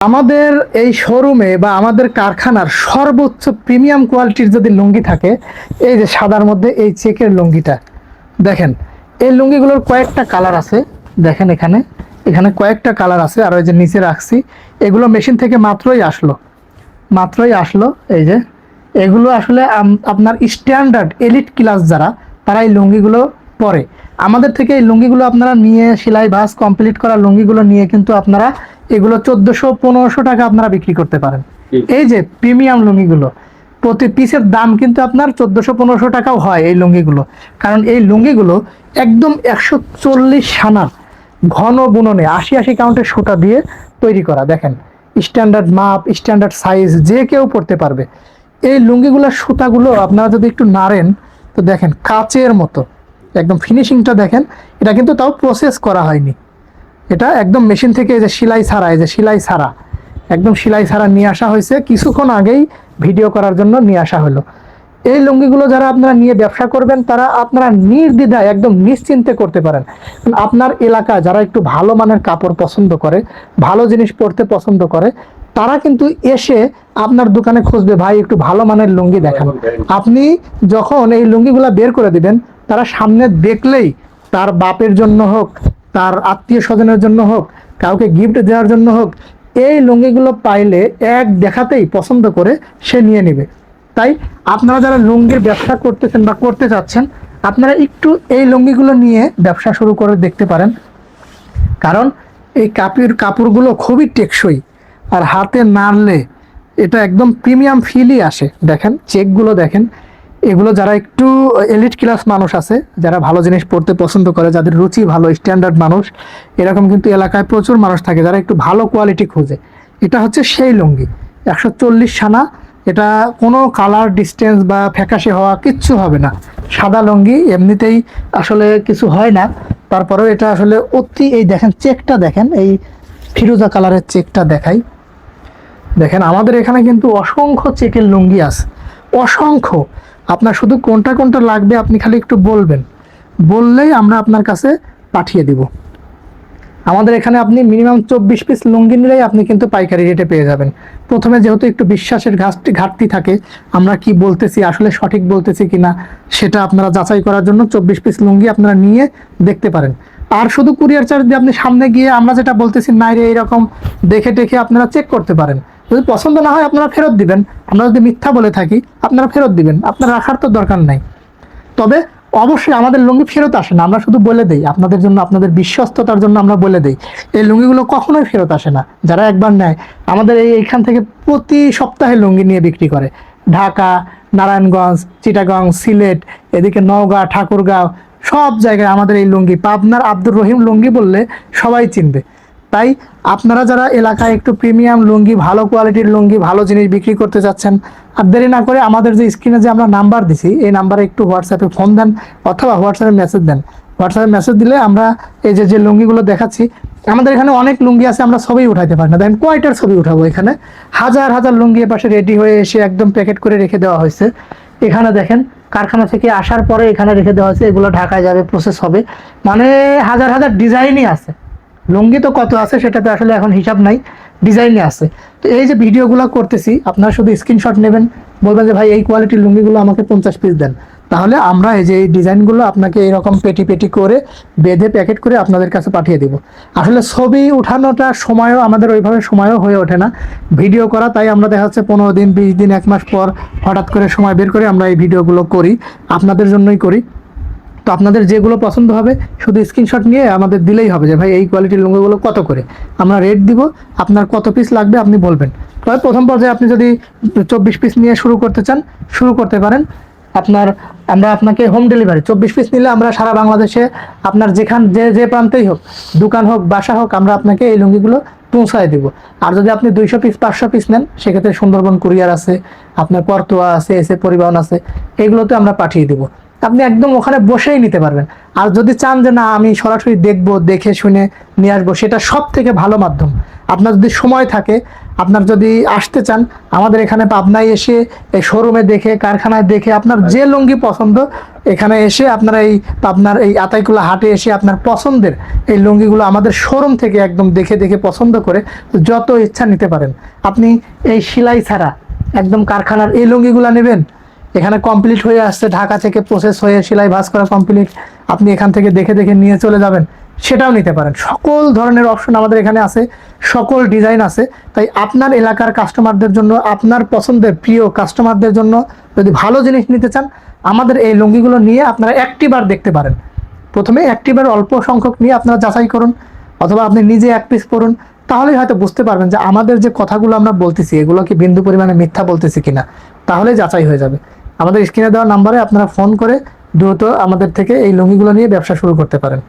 আমাদের এই শোরুমে বা আমাদের কারখানার সর্বোচ্চ প্রিমিয়াম কোয়ালিটির যদি লুঙ্গি থাকে, এই যে সাদার মধ্যে এই চেকের লুঙ্গিটা দেখেন। এই লুঙ্গিগুলোর কয়েকটা কালার আছে, দেখেন এখানে এখানে কয়েকটা কালার আছে। আর ওই যে নিচে রাখছি, এগুলো মেশিন থেকে মাত্রই আসলো। এই যে এগুলো আসলে আপনার স্ট্যান্ডার্ড এলিট ক্লাস যারা, তারা এই লুঙ্গিগুলো পরে। আমাদের থেকে এই লুঙ্গিগুলো আপনারা নিয়ে, সেলাই ভাঁজ কমপ্লিট করা লুঙ্গিগুলো নিয়ে কিন্তু আপনারা এগুলো 1400-1500 টাকা আপনারা বিক্রি করতে পারেন। এই যে প্রিমিয়াম লুঙ্গিগুলো প্রতি পিসের দাম কিন্তু আপনার 1400-1500 টাকাও হয় এই লুঙ্গিগুলো। কারণ এই লুঙ্গিগুলো একদম 140 সানা ঘন বুননে 80 কাউন্টের সুতা দিয়ে তৈরি করা। দেখেন স্ট্যান্ডার্ড মাপ, স্ট্যান্ডার্ড সাইজ, যে কেউ পড়তে পারবে। এই লুঙ্গিগুলোর সুতাগুলো আপনারা যদি একটু নাড়েন তো দেখেন কাচের মতো একদম ফিনিশিংটা দেখেন। এটা কিন্তু তাও প্রসেস করা হয়নি, এটা একদম মেশিন থেকে এই যে সেলাই ছাড়া, এই যে সেলাই ছাড়া, একদম সেলাই ছাড়া নিয়ে আসা হয়েছে। কিছুক্ষণ আগেই ভিডিও করার জন্য নিয়ে আসা হলো। এই লুঙ্গিগুলো যারা আপনারা নিয়ে ব্যবসা করবেন, তারা আপনারা নির্দ্বিধায় একদম নিশ্চিন্তে করতে পারেন। আপনার এলাকায় যারা একটু ভালো মানের কাপড় পছন্দ করে, ভালো জিনিস পরতে পছন্দ করে, তারা কিন্তু এসে আপনার দোকানে খুঁজবে, ভাই একটু ভালো মানের লুঙ্গি দেখান। আপনি যখন এই লুঙ্গিগুলো বের করে দিবেন, তারা সামনে দেখলেই, তার বাপের জন্য হোক, তার আত্মীয় স্বজনের জন্য হোক, কাউকে গিফট দেওয়ার জন্য হোক, এই লুঙ্গিগুলো পাইলে এক দেখাতেই পছন্দ করে সে নিয়ে নেবে। তাই আপনারা যারা লুঙ্গির ব্যবসা করতেছেন বা করতে চাচ্ছেন, আপনারা একটু এই লুঙ্গিগুলো নিয়ে ব্যবসা শুরু করে দেখতে পারেন। কারণ এই কাপড়গুলো খুবই টেকসই, আর হাতে নাড়লে এটা একদম প্রিমিয়াম ফিলই আসে। দেখেন চেকগুলো দেখেন। এগুলো যারা একটু এলিট ক্লাস মানুষ আছে, যারা ভালো জিনিস পড়তে পছন্দ করে, যাদের রুচি ভালো, স্ট্যান্ডার্ড মানুষ, এরকম কিন্তু এলাকায় প্রচুর মানুষ থাকে যারা একটু ভালো কোয়ালিটি খোঁজে। এটা হচ্ছে সেই লুঙ্গি 140 সানা। এটা কোনো কালার ডিস্টেন্স বা ফ্যাকাশে হওয়া কিচ্ছু হবে না। সাদা লুঙ্গি এমনিতেই আসলে কিছু হয় না, তারপরেও এটা আসলে অতি, এই দেখেন চেকটা দেখেন, এই ফিরোজা কালারের চেকটা দেখাই। দেখেন আমাদের এখানে কিন্তু অসংখ্য চেকের লুঙ্গি আছে, অসংখ্য। আপনার শুধু কোনটা কোনটা লাগবে আপনি খালি একটু বলবেন, বললেই আমরা আপনার কাছে পাঠিয়ে দিব। আমাদের এখানে আপনি মিনিমাম 24 পিস লুঙ্গি নিলেই আপনি কিন্তু পাইকারি রেটে পেয়ে যাবেন। প্রথমে যেহেতু একটু বিশ্বাসের ঘাটতি থাকে, আমরা কি বলতেছি আসলে সঠিক বলতেছি কিনা সেটা আপনারা যাচাই করার জন্য 24 পিস লুঙ্গি আপনারা নিয়ে দেখতে পারেন। আর শুধু কুরিয়ার চার্জ দিয়ে আপনি সামনে গিয়ে আমরা যেটা বলতেছি নাই রে এইরকম দেখে টেখে আপনারা চেক করতে পারেন। যদি পছন্দ না হয় আপনারা ফেরত দিবেন। আমরা যদি মিথ্যা বলে থাকি আপনারা ফেরত দিবেন, আপনার রাখার তো দরকার নাই। তবে অবশ্যই আমাদের লুঙ্গি ফেরত আসে না, আমরা শুধু বলে দেই আপনাদের জন্য, আপনাদের বিশ্বস্ততার জন্য আমরা বলে দেই এই লুঙ্গিগুলো কখনোই ফেরত আসে না। যারা একবার নেয়, আমাদের এইখান থেকে প্রতি সপ্তাহে লুঙ্গি নিয়ে বিক্রি করে। ঢাকা, নারায়ণগঞ্জ, চিটাগং, সিলেট, এদিকে নওগাঁ, ঠাকুরগাঁও, সব জায়গায় আমাদের এই লুঙ্গি। পাবনার আব্দুর রহিম লুঙ্গি বললে সবাই চিনবে। তাই আপনারা যারা এলাকায় একটু প্রিমিয়াম লুঙ্গি, ভালো কোয়ালিটির লুঙ্গি, ভালো জিনিস বিক্রি করতে যাচ্ছেন, আর দেরি না করে আমাদের যে স্ক্রিনে যে আমরা নাম্বার দিছি, এই নাম্বারে একটু হোয়াটসঅ্যাপে ফোন দেন অথবা হোয়াটসঅ্যাপে মেসেজ দেন। হোয়াটসঅ্যাপে মেসেজ দিলে আমরা এই যে লুঙ্গিগুলো দেখাচ্ছি, আমাদের এখানে অনেক লুঙ্গি আছে, আমরা ছবি উঠাইতে পারি না। দেখেন কয়টার ছবি উঠাবো, এখানে হাজার হাজার লুঙ্গি এপাশে রেডি হয়ে এসে একদম প্যাকেট করে রেখে দেওয়া হয়েছে। এখানে দেখেন কারখানা থেকে আসার পরে এখানে রেখে দেওয়া হয়েছে, এগুলো ঢাকায় যাবে, প্রসেস হবে। মানে হাজার হাজার ডিজাইনই আছে। লুঙ্গি তো কত আছে সেটাতে আসলে এখন হিসাব নাই, ডিজাইনে আছে। তো এই যে ভিডিওগুলো করতেছি, আপনারা শুধু স্ক্রিনশট নেবেন, বলবেন যে ভাই এই কোয়ালিটির লুঙ্গিগুলো আমাকে 50 পিস দেন। তাহলে আমরা এই যে এই ডিজাইনগুলো আপনাকে এরকম পেটি পেটি করে বেঁধে প্যাকেট করে আপনাদের কাছে পাঠিয়ে দিব। আসলে ছবি উঠানোটা সময়ও আমাদের ওইভাবে সময়ও হয়ে ওঠে না ভিডিও করা, তাই আমরা দেখা যাচ্ছে 15 দিন, 20 দিন, 1 মাস পর হঠাৎ করে সময় বের করে আমরা এই ভিডিওগুলো করি, আপনাদের জন্যই করি। তো আপনাদের যেগুলো পছন্দ হবে শুধু স্ক্রিনশট নিয়ে আমাদের দিলেই হবে যে ভাই এই কোয়ালিটির লুঙ্গিগুলো কত করে, আমরা রেট দিব। আপনার কত পিস লাগবে আপনি বলবেন। তবে প্রথম পর্যায়ে আপনি যদি 24 পিস নিয়ে শুরু করতে চান, শুরু করতে পারেন। আমরা আপনাকে হোম ডেলিভারি 24 পিস নিলে আমরা সারা বাংলাদেশে আপনার যে প্রান্তেই হোক, দোকান হোক, বাসা হোক, আমরা আপনাকে এই লুঙ্গিগুলো পৌঁছায় দিব। আর যদি আপনি 200 পিস, 500 পিস নেন, সেক্ষেত্রে সুন্দরবন কুরিয়ার আছে, আপনার পরতোয়া আছে, এসে পরিবহন আছে, এগুলোতে আমরা পাঠিয়ে দিব। আপনি একদম ওখানে বসেই নিতে পারবেন। আর যদি চান যে না আমি সরাসরি দেখবো, দেখে শুনে নিয়ে আসবো, সেটা সব থেকে ভালো মাধ্যম। আপনার যদি সময় থাকে, আপনার যদি আসতে চান, আমাদের এখানে পাবনায় এসে এই শোরুমে দেখে, কারখানায় দেখে আপনার যে লুঙ্গি পছন্দ এখানে এসে আপনার এই আতাইকুলা হাটে এসে আপনার পছন্দের এই লুঙ্গিগুলো আমাদের শোরুম থেকে একদম দেখে দেখে পছন্দ করে যত ইচ্ছা নিতে পারেন। আপনি এই সেলাই ছাড়া একদম কারখানার এই লুঙ্গিগুলো নেবেন, এখানে কমপ্লিট হয়ে আসছে, ঢাকা থেকে প্রসেস হয়ে সেলাই ভাঁজ করা কমপ্লিট, আপনি এখান থেকে দেখে দেখে নিয়ে চলে যাবেন, সেটাও নিতে পারেন। সকল ধরনের অপশন আমাদের এখানে আছে, সকল ডিজাইন আছে। তাই আপনার এলাকার কাস্টমারদের জন্য, আপনার পছন্দের প্রিয় কাস্টমারদের জন্য যদি ভালো জিনিস নিতে চান, আমাদের এই লুঙ্গিগুলো নিয়ে আপনারা একটিবার দেখতে পারেন। প্রথমে একটিবার অল্প সংখ্যক নিয়ে আপনারা যাচাই করুন, অথবা আপনি নিজে এক পিস পরুন, তাহলেই হয়তো বুঝতে পারবেন যে আমাদের যে কথাগুলো আমরা বলতেছি এগুলো কি বিন্দু পরিমাণে মিথ্যা বলতেছি কিনা, তাহলে যাচাই হয়ে যাবে। আমাদের স্ক্রিনে দেওয়া নাম্বারে আপনারা ফোন করে দ্রুত আমাদের থেকে এই লুঙ্গিগুলো নিয়ে ব্যবসা শুরু করতে পারেন।